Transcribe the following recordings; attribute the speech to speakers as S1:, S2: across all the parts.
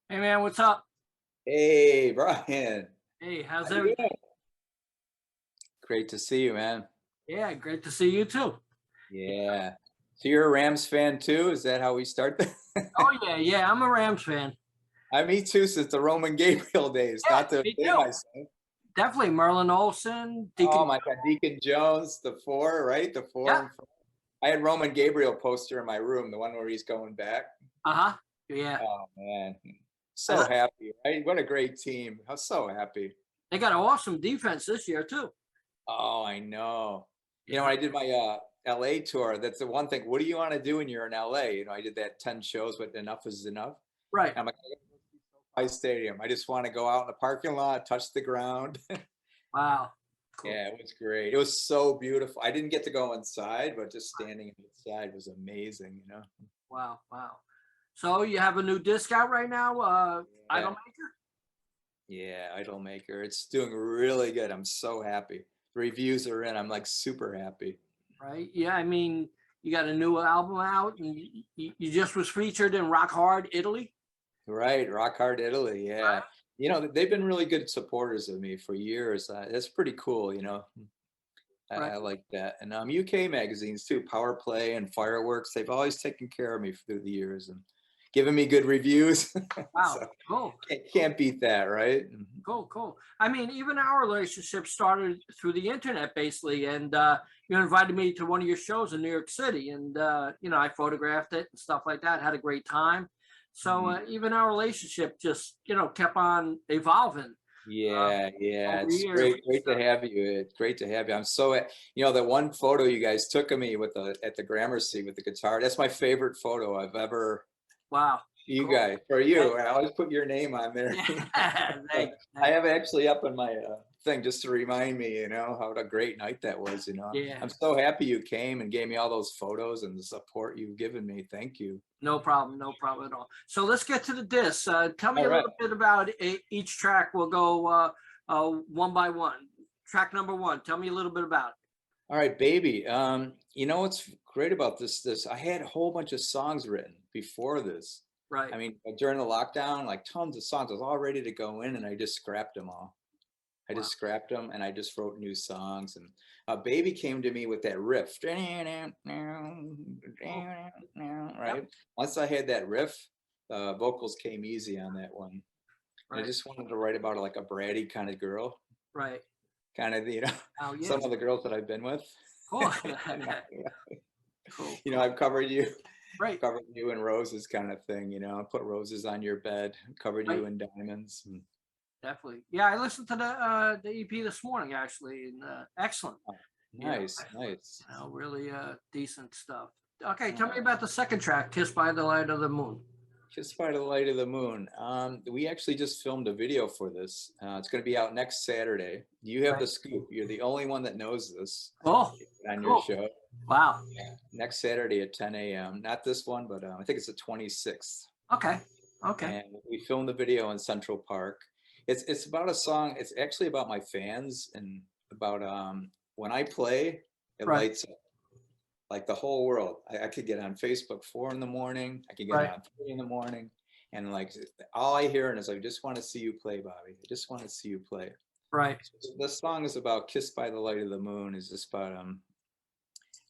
S1: Hey man, what's up?
S2: Hey, Brian.
S1: Hey,
S2: How
S1: how's
S2: you
S1: everything?
S2: doing? Great to see you, man.
S1: Yeah, great to see you too.
S2: Yeah. So you're a Rams fan too? Is that how we start?
S1: Oh yeah, yeah, I'm a Rams fan.
S2: Me too, since the Roman Gabriel days.
S1: Yeah,
S2: Not to
S1: me
S2: date
S1: too.
S2: myself.
S1: Definitely Merlin Olsen,
S2: Oh
S1: Deacon.
S2: my God, Deacon Jones, the four, right? The four.
S1: Yeah.
S2: I had Roman Gabriel poster in my room, the one where he's going back.
S1: Uh-huh. Yeah.
S2: Oh man,
S1: I
S2: so
S1: lo-
S2: happy, right? What a great team. I'm so happy.
S1: They got an awesome defense this year too.
S2: Oh, I know.
S1: Yeah.
S2: When I did my LA tour, that's the one thing. What do you want to do when you're in LA? I did that 10 shows, but enough is enough.
S1: Right.
S2: And I'm like, I gotta go see SoFi Stadium. I just want to go out in the parking lot, touch the ground.
S1: Wow. Cool.
S2: Yeah, it was great. It was so beautiful. I didn't get to go inside, but just standing inside was amazing.
S1: Wow. Wow. So you have a new disc out right now,
S2: Yeah,
S1: Idolmaker?
S2: yeah, Idolmaker. It's doing really good. I'm so happy. The reviews are in. I'm like super happy.
S1: Right? Yeah, I mean, you got a new album out and you just was featured in Rock Hard, Italy.
S2: Right, Rock Hard Italy. Yeah. They've been really good supporters of me for years. That's pretty cool.
S1: Right.
S2: I like that. And UK magazines too, Power Play and Fireworks. They've always taken care of me through the years and given me good reviews.
S1: Wow.
S2: So
S1: Cool.
S2: can't beat that, right?
S1: Cool, cool. I mean, even our relationship started through the internet basically, and you invited me to one of your shows in New York City, and I photographed it and stuff like that. Had a great time. So
S2: Mhm.
S1: even our relationship just kept on evolving uh,
S2: Yeah, yeah.
S1: over the
S2: It's
S1: years.
S2: great to have you. It's great to have you. I'm the one photo you guys took of me at the Gramercy with the guitar. That's my favorite photo I've ever.
S1: Wow,
S2: You
S1: cool.
S2: guys, for
S1: Thank,
S2: you, I always put your name on there.
S1: yeah,
S2: So
S1: thank,
S2: I
S1: thank.
S2: have actually up in my thing just to remind me, how a great night that was.
S1: Yeah,
S2: I'm so happy you came and gave me all those photos and the support you've given me. Thank you.
S1: no problem, no problem at all. So let's get to the discs. Tell me
S2: All
S1: a
S2: right,
S1: little bit about each track. We'll go one by one. Track number one. Tell me a little bit about it.
S2: all right, baby. What's great about this? I had a whole bunch of songs written before this.
S1: Right.
S2: I mean, during the lockdown, like tons of songs. I was all ready to go in, and I just scrapped them all. I
S1: Wow.
S2: just scrapped them and I just wrote new songs. And Baby came to me with that riff,
S1: Cool. Yep.
S2: right? Once I had that riff, vocals came easy on that one. And I
S1: Right.
S2: just wanted to write about like a bratty kind of girl,
S1: Right.
S2: kind of,
S1: Oh
S2: some
S1: yes.
S2: of the girls that I've been with.
S1: Cool. Cool. Cool.
S2: I've covered you,
S1: Right.
S2: covered you in roses kind of thing, I put roses on your bed, covered you
S1: Right.
S2: in diamonds. And,
S1: Definitely. Yeah, I listened to the EP this morning actually, and excellent.
S2: oh,
S1: You know,
S2: nice, nice.
S1: really decent stuff. Okay, tell me
S2: Uh,
S1: about the second track, "Kissed by the Light of the Moon."
S2: Kissed by the Light of the Moon. We actually just filmed a video for this. It's going to be out next Saturday. You have
S1: Right.
S2: the scoop. You're the only one that knows this
S1: Cool.
S2: on your
S1: Cool.
S2: show.
S1: Wow.
S2: Next Saturday at 10 a.m. Not this one, but I think it's the 26th.
S1: Okay. Okay.
S2: And we filmed the video in Central Park. It's about a song. It's actually about my fans and about when I play, it
S1: Right.
S2: lights up like the whole world. I could get on Facebook 4 in the morning. I could get
S1: Right.
S2: on 3 in the morning, and like all I hear is I just want to see you play, Bobby. I just want to see you play.
S1: Right.
S2: So the song is about "Kissed by the Light of the Moon." Is just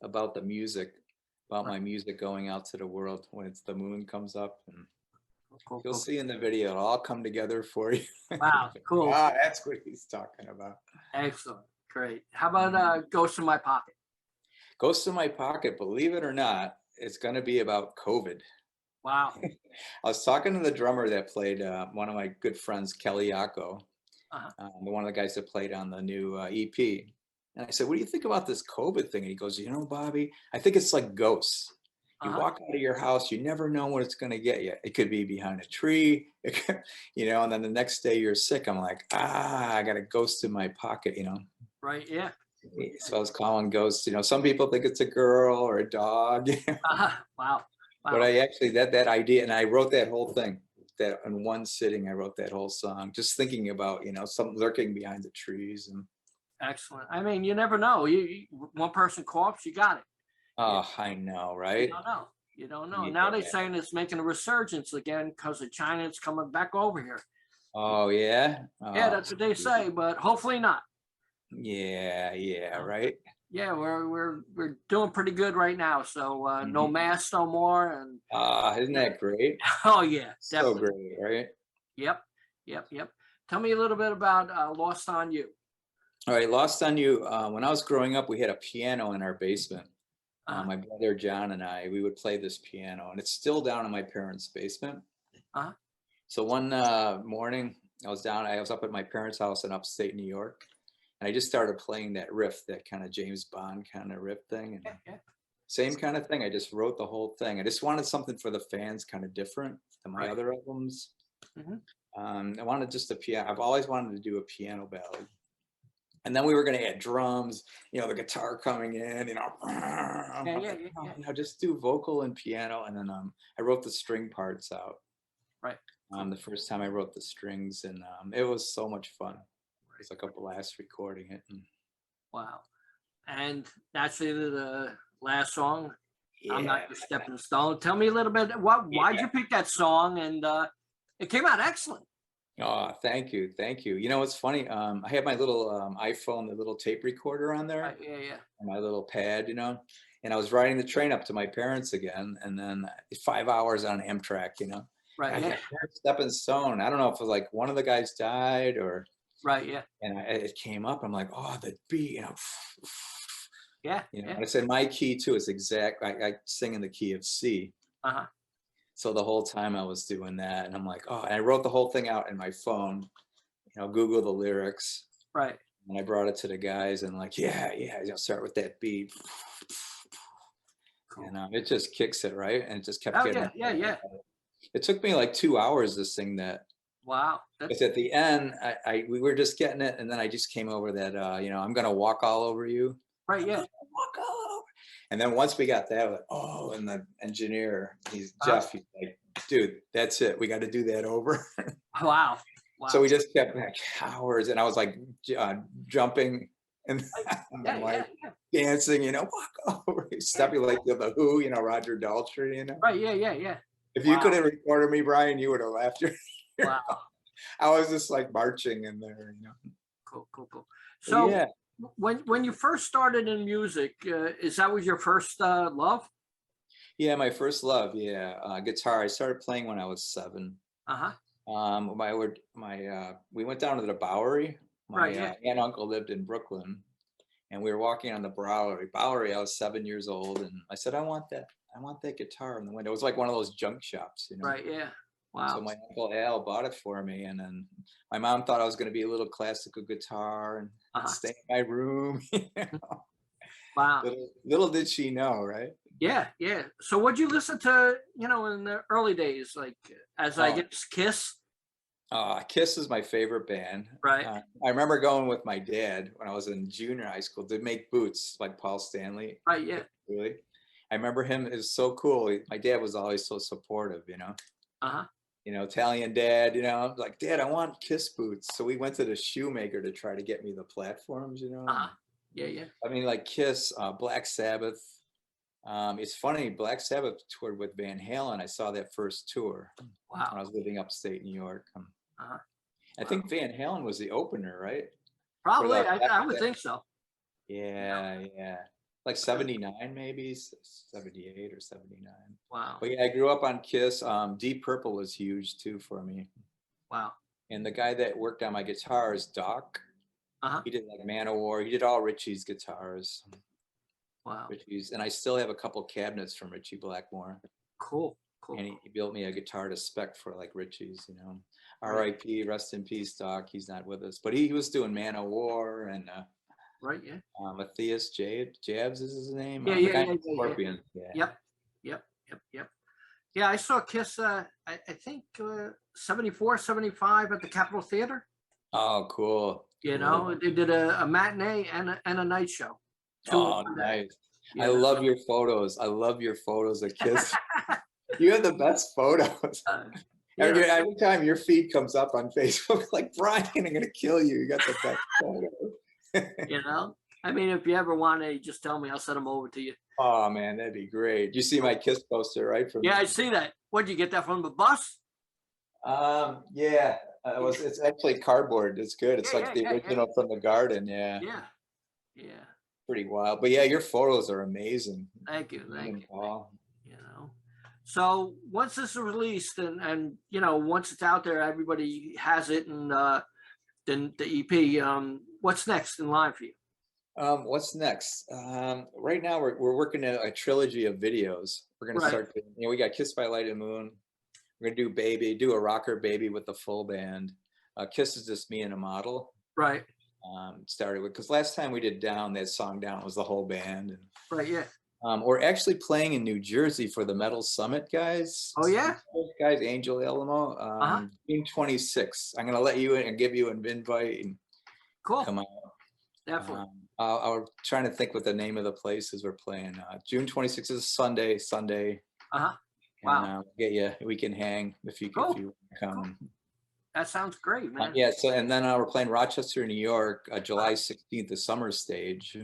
S2: about the music, about
S1: Right.
S2: my music going out to the world when it's the moon comes up, and
S1: Cool.
S2: you'll
S1: Cool.
S2: see in the video it'll all come together for you.
S1: Wow. Cool.
S2: That's what he's talking about.
S1: Excellent. Great. How about "Ghost in My Pocket"?
S2: Ghost in My Pocket. Believe it or not, it's going to be about COVID.
S1: Wow.
S2: I was talking to the drummer that played one of my good friends, Kelly Yako,
S1: Uh-huh.
S2: one of the guys that played on the new EP. And I said, "What do you think about this COVID thing?" And he goes, Bobby, I think it's like ghosts. You
S1: Uh-huh.
S2: walk out of your house, you never know what it's going to get you. It could be behind a tree, and then the next day you're sick. I'm like, I got a ghost in my pocket.
S1: Right. Yeah.
S2: So I was calling ghosts. Some people think it's a girl or a dog.
S1: Uh-huh. Wow.
S2: But
S1: Wow.
S2: I actually that idea, and I wrote that whole thing. That in one sitting, I wrote that whole song, just thinking about something lurking behind the trees. And
S1: Excellent. I mean, you never know. One person coughs, you got it. You,
S2: oh, I know,
S1: you
S2: right?
S1: don't know. You don't know. Now they're saying it's making a resurgence again because of China. It's coming back over here.
S2: Oh yeah.
S1: Yeah, that's what they say, but hopefully not.
S2: Yeah, right.
S1: Yeah, we're doing pretty good right now. So no masks no more, and
S2: Isn't that great?
S1: oh yeah,
S2: So
S1: definitely.
S2: great, right?
S1: Yep. Tell me a little bit about Lost on You.
S2: All right, Lost on You. When I was growing up, we had a piano in our basement.
S1: Uh-huh.
S2: My brother John and I, we would play this piano, and it's still down in my parents' basement.
S1: Uh-huh.
S2: So one morning, I was up at my parents' house in upstate New York, and I just started playing that riff, that kind of James Bond kind of riff thing. And
S1: Yeah.
S2: same kind of thing. I just wrote the whole thing. I just wanted something for the fans, kind of different than my other albums. I wanted just a piano. I've always wanted to do a piano ballad. And then we were going to add drums, the guitar coming in, just do vocal and piano. And then I wrote the string parts out.
S1: Right.
S2: The first time I wrote the strings, and it was so much fun. It was like a blast recording it.
S1: Wow. And naturally, the last song, I'm Not Your Stepping Stone. Tell me a little bit, why'd you pick that song? And it came out excellent.
S2: Oh, thank you. You know, it's funny. I had my little iPhone, the little tape recorder on there.
S1: Right, yeah.
S2: And my little pad, and I was riding the train up to my parents again, and then 5 hours on Amtrak,
S1: Right, yeah.
S2: Stepping Stone. I don't know if it was like one of the guys died or.
S1: Right, yeah.
S2: And it came up. I'm like, oh, the beat,
S1: Yeah.
S2: And I said my key too is exact. I sing in the key of C.
S1: Uh-huh.
S2: So the whole time I was doing that, and I'm like, oh, and I wrote the whole thing out in my phone, Google the lyrics.
S1: Right.
S2: And I brought it to the guys, and like, yeah, start with that beat. Cool. And it just kicks it, right? And it just kept getting.
S1: Yeah.
S2: It took me like 2 hours to sing that.
S1: Wow.
S2: Because at the end, we were just getting it, and then I just came over that, I'm gonna walk all over you.
S1: Right, yeah.
S2: Walk all over. And then once we got that, like, and the engineer, Jeff, he's like, dude, that's it. We got to do that over.
S1: Wow.
S2: So we just kept like hours, and I was like jumping and dancing, walk over, stepping like the Who, Roger Daltrey,
S1: Right, yeah.
S2: If you could have recorded me, Brian, you would have laughed your
S1: Wow.
S2: I was just like marching in there,
S1: Cool. So yeah. When you first started in music, is that was your first love?
S2: Yeah, my first love. Yeah, guitar. I started playing when I was 7. We went down to the Bowery. My aunt and uncle lived in Brooklyn, and we were walking on the Bowery. I was 7 years old, and I said, I want that guitar in the window. It was like one of those junk shops,
S1: Right. Yeah. Wow.
S2: So my uncle Al bought it for me, and then my mom thought I was going to be a little classical guitar and stay in my room.
S1: Wow.
S2: Little did she know, right?
S1: Yeah. So what'd you listen to, in the early days, like I guess Kiss?
S2: Kiss is my favorite band.
S1: Right.
S2: I remember going with my dad when I was in junior high school to make boots like Paul Stanley.
S1: Right. Yeah.
S2: Really. I remember him. It was so cool. My dad was always so supportive, Italian dad, like, Dad, I want Kiss boots. So we went to the shoemaker to try to get me the platforms,
S1: Yeah.
S2: I mean, like Kiss, Black Sabbath. It's funny, Black Sabbath toured with Van Halen. I saw that first tour.
S1: Wow.
S2: When I was living upstate New York. I think Van Halen was the opener, right?
S1: Probably, I would think so.
S2: Yeah. Like 79, maybe 78 or 79.
S1: Wow.
S2: But yeah, I grew up on Kiss. Deep Purple was huge too for me.
S1: Wow.
S2: And the guy that worked on my guitar is Doc. He did like Manowar. He did all Ritchie's guitars.
S1: Wow.
S2: Ritchie's, and I still have a couple cabinets from Ritchie Blackmore.
S1: Cool.
S2: And he built me a guitar to spec for like Ritchie's, R.I.P. Rest in peace, Doc. He's not with us, but he was doing Manowar and.
S1: Right, yeah.
S2: Matthias Jabs is his name.
S1: Yeah.
S2: Scorpion.
S1: Yeah. Yep. Yeah, I saw Kiss, I think 74, 75 at the Capitol Theater.
S2: Oh, cool.
S1: They did a matinee and a night show.
S2: Oh, nice. I love your photos. I love your photos of Kiss. You have the best photos. Every time your feed comes up on Facebook, like, Brian, I'm going to kill you. You got the best photos.
S1: I mean, if you ever want to, just tell me. I'll send them over to you.
S2: Oh man, that'd be great. You see my Kiss poster, right? From
S1: Yeah, I see that. What'd you get that from the bus?
S2: yeah, it's actually cardboard. It's good. It's
S1: Yeah,
S2: like
S1: yeah,
S2: the
S1: yeah, yeah,
S2: original from the garden. Yeah,
S1: yeah, yeah.
S2: pretty wild. But yeah, your photos are amazing.
S1: Thank you,
S2: You
S1: thank
S2: and
S1: you.
S2: Paul.
S1: You know, so once this is released and you know, once it's out there, everybody has it, and then the EP. What's next in line for you?
S2: What's next? Right now we're working a trilogy of videos. We're gonna
S1: Right,
S2: start. We got Kiss by Light and Moon. We're gonna do Baby, do a rocker Baby with the full band. Kiss is just me and a model.
S1: right,
S2: Started with because last time we did Down, that song Down was the whole band. And,
S1: right. Yeah.
S2: we're actually playing in New Jersey for the Metal Summit guys.
S1: Oh yeah.
S2: Guys, Angel Alamo,
S1: Uh-huh.
S2: June 26th. I'm gonna let you in and give you an invite and
S1: Cool.
S2: come out.
S1: Definitely.
S2: I'm trying to think what the name of the places we're playing. June 26th is Sunday.
S1: Uh-huh.
S2: And
S1: Wow.
S2: get you. We can hang if you
S1: Cool.
S2: want to come.
S1: Cool. That sounds great, man.
S2: Yeah. So and then we're playing Rochester, New York, July
S1: Uh,
S2: 16th, the summer stage.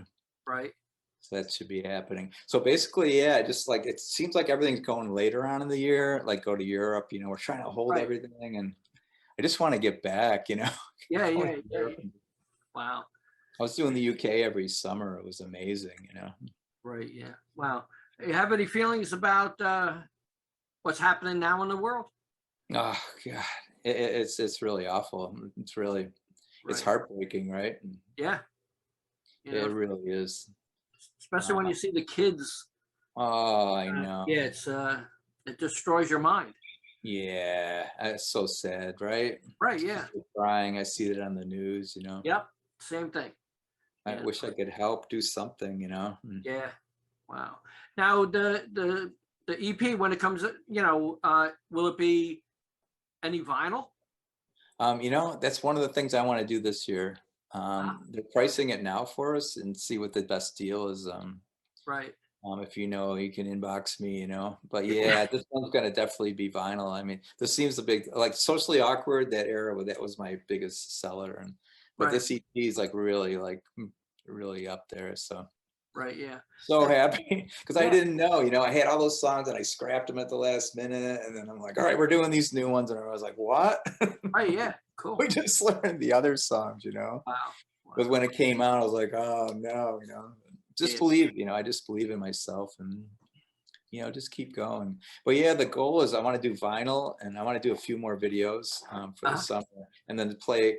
S1: right.
S2: So that should be happening. So basically, yeah, just like it seems like everything's going later on in the year. Like go to Europe. We're trying to hold
S1: Right.
S2: everything, and I just want to get back.
S1: Yeah,
S2: Going
S1: yeah,
S2: to
S1: yeah,
S2: Europe.
S1: yeah. Wow.
S2: I was doing the UK every summer. It was amazing.
S1: Right. Yeah. Wow. You have any feelings about what's happening now in the world?
S2: Oh God, it's really awful. It's
S1: Right.
S2: heartbreaking, right?
S1: Yeah. You know,
S2: It really is.
S1: especially when
S2: Uh,
S1: you see the kids.
S2: oh, I know.
S1: Yeah, it destroys your mind.
S2: Yeah, it's so sad, right?
S1: Right. Yeah.
S2: Crying. I see it on the news.
S1: Yep. Same thing.
S2: I
S1: Yeah.
S2: wish I could help do something.
S1: Yeah. Wow. Now the EP, when it comes, will it be any vinyl?
S2: That's one of the things I want to do this year.
S1: Ah,
S2: They're pricing it now for us and see what the best deal is.
S1: right.
S2: If you can inbox me. But
S1: Yeah.
S2: yeah, this one's gonna definitely be vinyl. I mean, this seems the big like socially awkward, that era, that was my biggest seller. But
S1: Right.
S2: this EP is really up there. So
S1: Right. Yeah.
S2: so happy because I
S1: Yeah.
S2: didn't know, I had all those songs and I scrapped them at the last minute, and then I'm like, all right, we're doing these new ones, and I was like, what?
S1: Right. Yeah. Cool.
S2: We just learned the other songs.
S1: Wow.
S2: Because
S1: Wow.
S2: when it came out, I was like, oh no, just
S1: Yeah.
S2: believe, I just believe in myself, and just keep going. But yeah, the goal is I want to do vinyl, and I want to do a few more videos for the
S1: Uh-huh.
S2: summer, and then play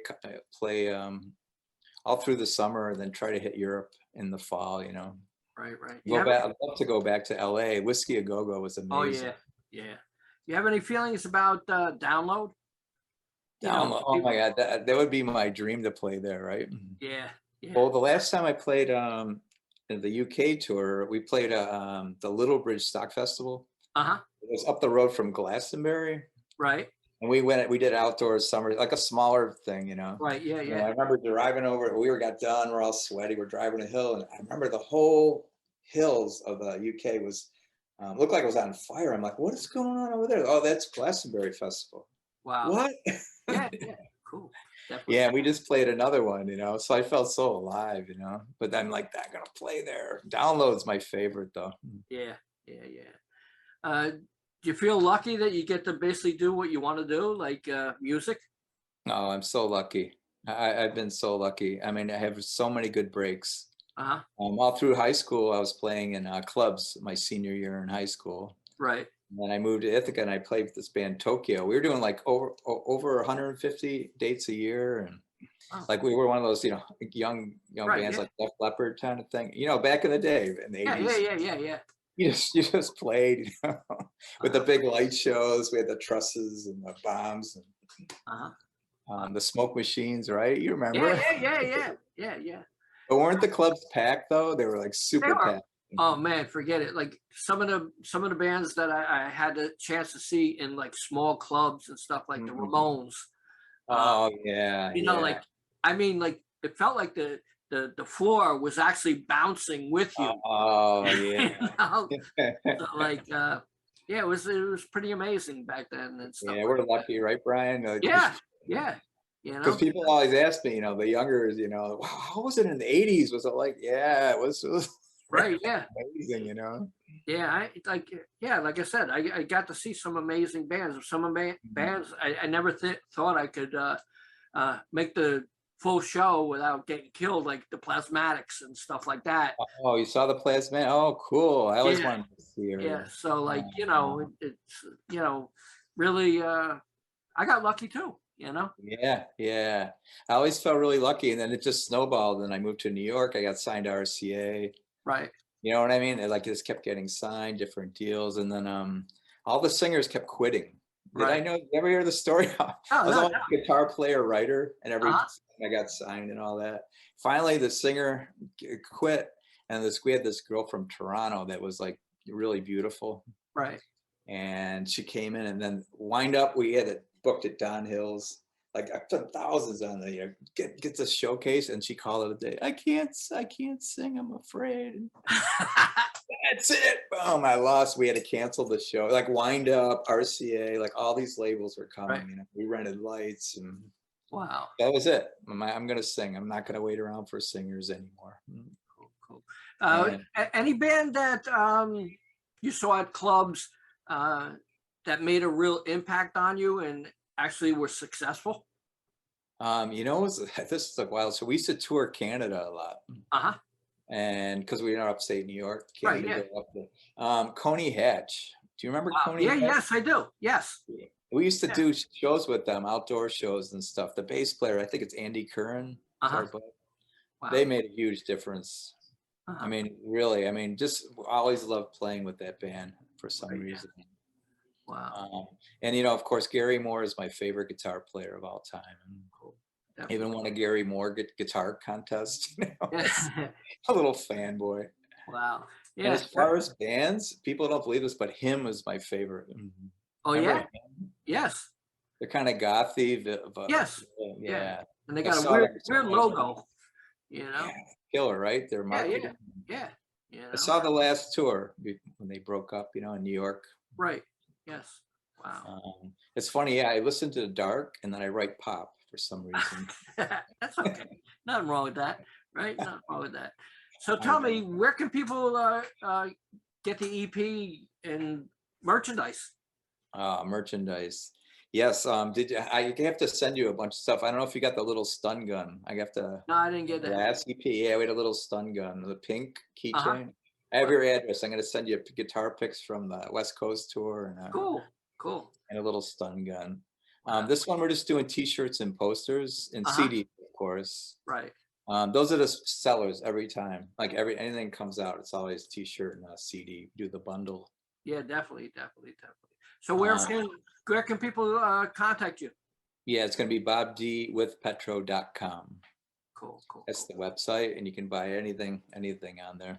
S2: all through the summer, and then try to hit Europe in the fall.
S1: Right. Right. You
S2: Go
S1: have
S2: back.
S1: any?
S2: I'd love to go back to LA. Whiskey a Go Go was
S1: Oh
S2: amazing.
S1: yeah. Yeah. You have any feelings about download?
S2: Oh my God, that would be my dream to play there, right?
S1: Yeah. Yeah.
S2: Well, the last time I played in the UK tour, we played the Little Bridge Stock Festival.
S1: Uh-huh.
S2: It was up the road from Glastonbury,
S1: Right.
S2: and we did outdoors summer, like a smaller thing.
S1: Right. Yeah.
S2: I
S1: Yeah.
S2: remember driving over. Got done. We're all sweaty. We're driving a hill, and I remember the whole hills of the UK was looked like it was on fire. I'm like, what is going on over there? Oh, that's Glastonbury Festival.
S1: Wow.
S2: What?
S1: Yeah. Yeah. Cool. Definitely.
S2: Yeah, we just played another one. So I felt so alive. But then like I'm gonna play there. Download's my favorite though.
S1: Yeah. Yeah. Yeah. Do you feel lucky that you get to basically do what you want to do, like music?
S2: Oh, I'm so lucky. I've been so lucky. I mean, I have so many good breaks.
S1: Uh-huh.
S2: All through high school, I was playing in clubs my senior year in high school.
S1: Right.
S2: And then I moved to Ithaca and I played with this band Tokyo. We were doing like over 150 dates a year, and
S1: Oh.
S2: like we were one of those young
S1: Right.
S2: bands
S1: Yeah.
S2: like Def Leppard kind of thing. Back in the day in the
S1: Yeah.
S2: 80s.
S1: Yeah. Yeah. Yeah. Yeah.
S2: You just played, with the
S1: Uh-huh.
S2: big light shows. We had the trusses and the bombs and
S1: Uh-huh.
S2: the smoke machines, right? You
S1: Yeah.
S2: remember?
S1: Yeah. Yeah. Yeah. Yeah. Yeah.
S2: But weren't the clubs packed though? They were like
S1: They
S2: super
S1: are.
S2: packed.
S1: Oh man, forget it. Like some of the bands that I had the chance to see in like small clubs and stuff, like the
S2: Mhm.
S1: Ramones.
S2: Oh yeah,
S1: Like
S2: yeah.
S1: I mean, like it felt like the floor was actually bouncing with you.
S2: Oh
S1: You
S2: yeah.
S1: know? So, like yeah, it was pretty amazing back then and stuff
S2: Yeah,
S1: like
S2: we're
S1: that.
S2: lucky, right, Brian?
S1: Yeah, yeah. you
S2: Because
S1: know?
S2: people always ask me, the younger, "Wow, how was it in the 80s?" Was it like, yeah, it was
S1: Right, yeah.
S2: amazing.
S1: Yeah, like I said, I got to see some amazing bands.
S2: Mhm.
S1: Bands I never thought I could make the full show without getting killed, like the Plasmatics and stuff like that.
S2: Oh, you saw the Plasma? Oh, cool. I always
S1: Yeah,
S2: wanted to see
S1: yeah.
S2: her.
S1: So like,
S2: Oh,
S1: it's really I got lucky too,
S2: yeah, yeah. I always felt really lucky, and then it just snowballed. And I moved to New York. I got signed to RCA.
S1: Right,
S2: You know what I mean? And like just kept getting signed, different deals, and then all the singers kept quitting. Did I
S1: right.
S2: know? You ever hear the story? I
S1: No,
S2: was
S1: no,
S2: always
S1: no.
S2: a guitar player, writer, and every
S1: Uh-huh.
S2: time I got signed and all that. Finally, the singer quit, and we had this girl from Toronto that was like really beautiful,
S1: Right.
S2: and she came in, and then wind up we had it booked at Don Hills. Like I've done thousands on the get the showcase, and she called it a day. I can't sing. I'm afraid. That's it. Boom. I lost. We had to cancel the show. Like Wind Up, RCA, like all these labels were
S1: Right.
S2: coming. We rented lights, and
S1: Wow.
S2: that was it. I'm gonna sing. I'm not gonna wait around for singers anymore.
S1: Cool, cool.
S2: And
S1: Any band that you saw at clubs uh, that made a real impact on you and actually were successful?
S2: this is like wild. So we used to tour Canada a lot.
S1: Uh-huh.
S2: And because we are upstate New York,
S1: Right,
S2: Canada
S1: yeah.
S2: go up there. Coney Hatch. Do you remember
S1: Wow.
S2: Coney
S1: Yeah,
S2: Hatch?
S1: yes, I do. Yes.
S2: We used to
S1: Yeah.
S2: do shows with them, outdoor shows and stuff. The bass player, I think it's Andy Curran, is our
S1: Uh-huh.
S2: buddy. They
S1: Wow.
S2: made a huge difference. I
S1: Uh-huh.
S2: mean, really, just always loved playing with that band for some
S1: Right, yeah.
S2: reason.
S1: Wow.
S2: Um, and of course, Gary Moore is my favorite guitar player of all time.
S1: Cool.
S2: I even
S1: Definitely.
S2: won a Gary Moore guitar contest. It's
S1: Yeah.
S2: a little fanboy.
S1: Wow.
S2: And
S1: Yeah.
S2: as far as bands, people don't believe this, but him is my favorite.
S1: Oh,
S2: Remember
S1: yeah.
S2: him?
S1: Yes.
S2: They're kind of gothy, but
S1: Yes. Yeah.
S2: yeah.
S1: And they
S2: I
S1: got a
S2: saw
S1: weird,
S2: them
S1: weird
S2: twice.
S1: logo, you
S2: Yeah,
S1: know?
S2: killer, right? Their
S1: Yeah, yeah,
S2: marketing.
S1: yeah.
S2: I saw the last tour when they broke up, in New York.
S1: Right. Yes. Wow.
S2: It's funny, yeah. I listen to the dark and then I write pop for some reason.
S1: That's okay. Nothing wrong with that, right? Nothing wrong with that. So
S2: I
S1: tell me, where can people get the EP and merchandise?
S2: Merchandise. Yes. Did you? I have to send you a bunch of stuff. I don't know if you got the little stun gun. I have to.
S1: No, I didn't get
S2: The
S1: that.
S2: last EP, yeah, we had a little stun gun, the pink
S1: Uh-huh.
S2: keychain. I have your address. I'm going to send you guitar pics from the West Coast tour
S1: Cool. Cool.
S2: and a little stun gun.
S1: Wow.
S2: This one we're just doing T-shirts and posters and
S1: Uh-huh.
S2: CDs, of course.
S1: Right.
S2: Those are the sellers every time. Like anything comes out, it's always T-shirt and a CD. Do the bundle.
S1: Yeah, definitely, definitely, definitely. So
S2: Um,
S1: where can people contact you?
S2: yeah, it's going to be bobdwithpetro.com.
S1: Cool, cool,
S2: That's
S1: cool,
S2: the website, and you can buy anything on there.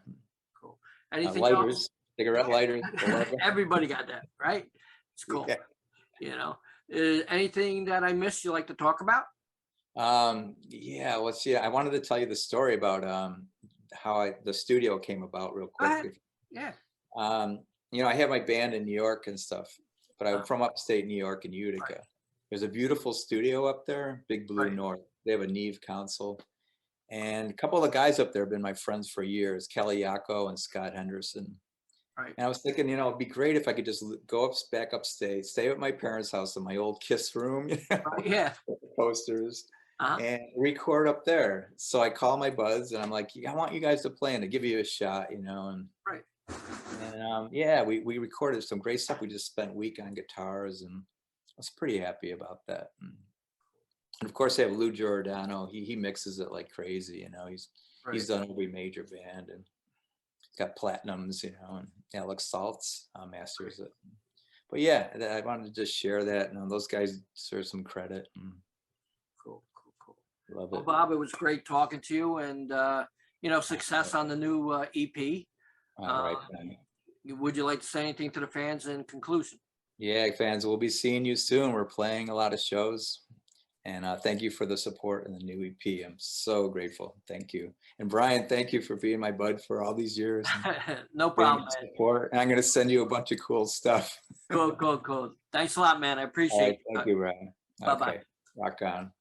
S1: cool. Anything else?
S2: Lighters, cigarette lighters.
S1: Everybody got that, right? It's cool.
S2: Yeah.
S1: You know, anything that I missed you like to talk about?
S2: Yeah, let's see. I wanted to tell you the story about how the studio came about real
S1: Go ahead.
S2: quick.
S1: Yeah.
S2: I have my band in New York and stuff, but I'm
S1: Uh,
S2: from upstate New York in Utica. There's a beautiful studio up there, Big Blue
S1: Right.
S2: North. They have a Neve console. And a couple of the guys up there have been my friends for years, Kelly Yako and Scott Henderson.
S1: Right.
S2: And I was thinking, it'd be great if I could just go back upstate, stay at my parents' house in my old Kiss room,
S1: Right. Yeah.
S2: with the posters,
S1: Uh-huh.
S2: and record up there. So I call my buds and I'm like, I want you guys to play and to give you a shot, and
S1: Right.
S2: yeah, we recorded some great stuff. We just spent a week on guitars, and I was pretty happy about that. And of course, they have Lou Giordano. He mixes it like crazy. He's
S1: Right.
S2: done every major band, and he's got platinums. And Alex Saltz masters it. But yeah, I wanted to just share that. And those guys deserve some credit.
S1: Cool. Cool. Cool.
S2: Love
S1: Well,
S2: it.
S1: Bob, it was great talking to you, and success on the new EP.
S2: All right.
S1: Would you like to say anything to the fans in conclusion?
S2: Yeah, fans, we'll be seeing you soon. We're playing a lot of shows. And thank you for the support in the new EP. I'm so grateful. Thank you. And Brian, thank you for being my bud for all these years.
S1: No problem, man.
S2: Support. And I'm going to send you a bunch of cool stuff.
S1: Cool, cool, cool. Thanks a lot, man. I
S2: All
S1: appreciate
S2: right.
S1: it.
S2: Thank you, Brian.
S1: Bye-bye.
S2: Okay. Rock on.